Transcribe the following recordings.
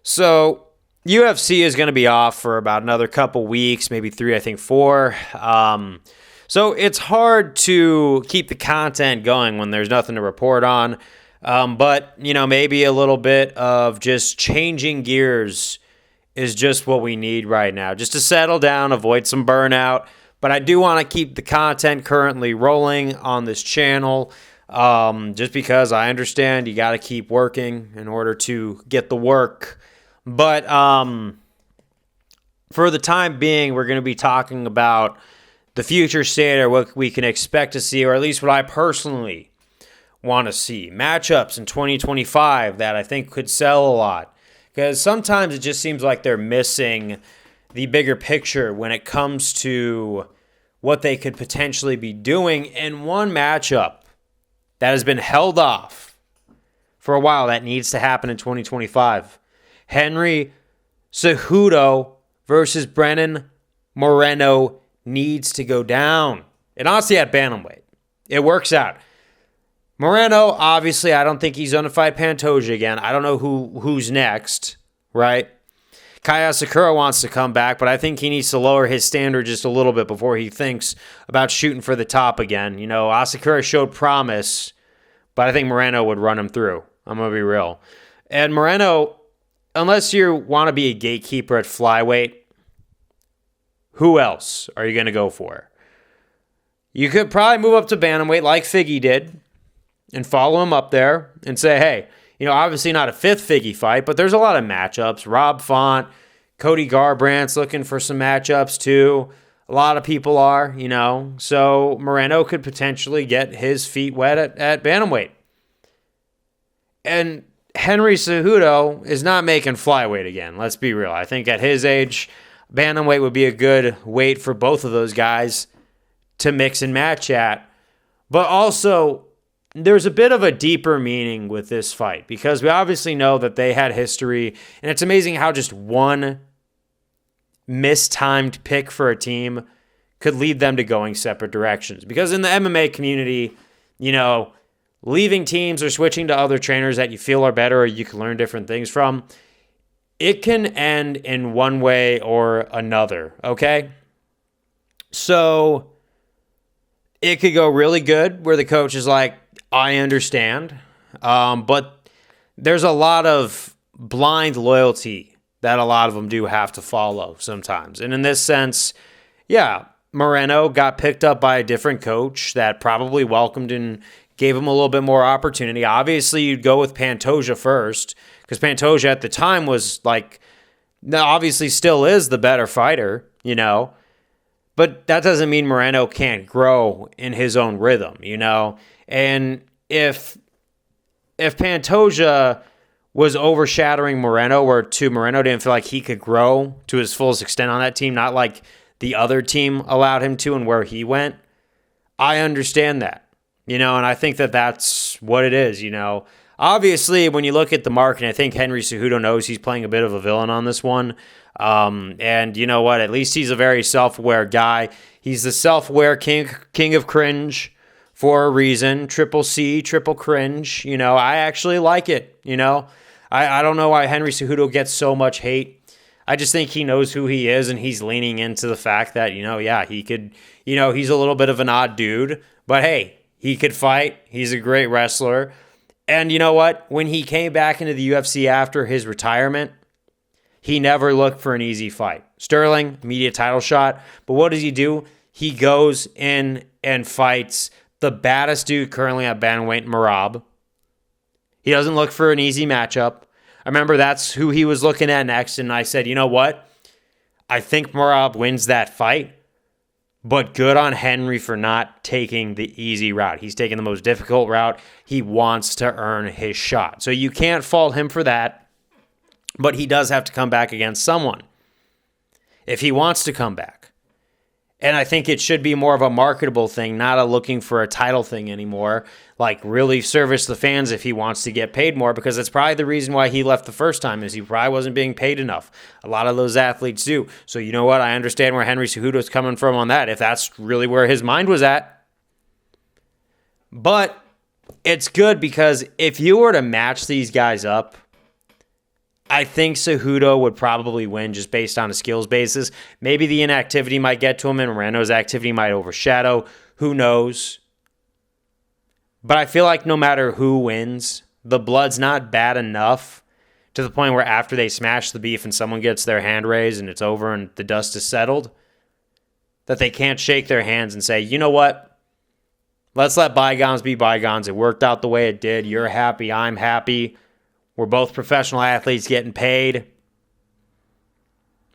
So UFC is going to be off for about another couple weeks, maybe 3, I think 4. So it's hard to keep the content going when there's nothing to report on. But, maybe a little bit of just changing gears is just what we need right now, just to settle down, avoid some burnout. But I do want to keep the content currently rolling on this channel, just because I understand you got to keep working in order to get the work. But for the time being, we're going to be talking about the future state, or what we can expect to see, or at least what I personally want to see. Matchups in 2025 that I think could sell a lot. Because sometimes it just seems like they're missing the bigger picture when it comes to what they could potentially be doing. And one matchup that has been held off for a while that needs to happen in 2025. Henry Cejudo versus Brennan Moreno needs to go down. And honestly, at bantamweight, it works out. Moreno, obviously, I don't think he's going to fight Pantoja again. I don't know who's next, right? Kaya Sakura wants to come back, but I think he needs to lower his standard just a little bit before he thinks about shooting for the top again. Asakura showed promise, but I think Moreno would run him through. I'm going to be real. And Moreno, unless you want to be a gatekeeper at flyweight, who else are you going to go for? You could probably move up to bantamweight like Figgy did and follow him up there and say, hey, obviously not a fifth Figgy fight, but there's a lot of matchups. Rob Font, Cody Garbrandt's looking for some matchups too. A lot of people are, So Moreno could potentially get his feet wet at bantamweight. And Henry Cejudo is not making flyweight again. Let's be real. I think at his age, bantamweight would be a good weight for both of those guys to mix and match at. But also, there's a bit of a deeper meaning with this fight because we obviously know that they had history, and it's amazing how just one mistimed pick for a team could lead them to going separate directions. Because in the MMA community, leaving teams or switching to other trainers that you feel are better or you can learn different things from, it can end in one way or another, okay? So it could go really good where the coach is like, I understand, but there's a lot of blind loyalty that a lot of them do have to follow sometimes. And in this sense, yeah, Moreno got picked up by a different coach that probably welcomed and gave him a little bit more opportunity. Obviously, you'd go with Pantoja first because Pantoja at the time was obviously still is the better fighter, But that doesn't mean Moreno can't grow in his own rhythm, And if Pantoja was overshadowing Moreno, where Moreno didn't feel like he could grow to his fullest extent on that team, not like the other team allowed him to and where he went, I understand that, and I think that that's what it is, Obviously, when you look at the market, I think Henry Cejudo knows he's playing a bit of a villain on this one. And you know what? At least he's a very self-aware guy. He's the self-aware king of cringe for a reason. Triple C, triple cringe. I actually like it. I don't know why Henry Cejudo gets so much hate. I just think he knows who he is, and he's leaning into the fact that, he could, he's a little bit of an odd dude. But hey, he could fight. He's a great wrestler. And you know what? When he came back into the UFC after his retirement, he never looked for an easy fight. Sterling, media title shot. But what does he do? He goes in and fights the baddest dude currently at bantamweight, Merab. He doesn't look for an easy matchup. I remember that's who he was looking at next, and I said, you know what? I think Merab wins that fight, but good on Henry for not taking the easy route. He's taking the most difficult route. He wants to earn his shot. So you can't fault him for that, but he does have to come back against someone if he wants to come back. And I think it should be more of a marketable thing, not a looking for a title thing anymore. Like really service the fans if he wants to get paid more, because that's probably the reason why he left the first time is he probably wasn't being paid enough. A lot of those athletes do. So you know what? I understand where Henry Cejudo's coming from on that, if that's really where his mind was at. But it's good because if you were to match these guys up, I think Cejudo would probably win just based on a skills basis. Maybe the inactivity might get to him and Moreno's activity might overshadow. Who knows? But I feel like no matter who wins, the blood's not bad enough to the point where after they smash the beef and someone gets their hand raised and it's over and the dust is settled, that they can't shake their hands and say, you know what? Let's let bygones be bygones. It worked out the way it did. You're happy. I'm happy. We're both professional athletes getting paid.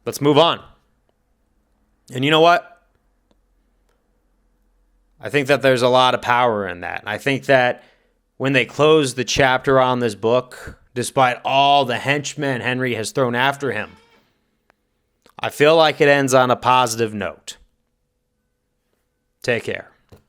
Let's move on. And you know what? I think that there's a lot of power in that. I think that when they close the chapter on this book, despite all the henchmen Henry has thrown after him, I feel like it ends on a positive note. Take care.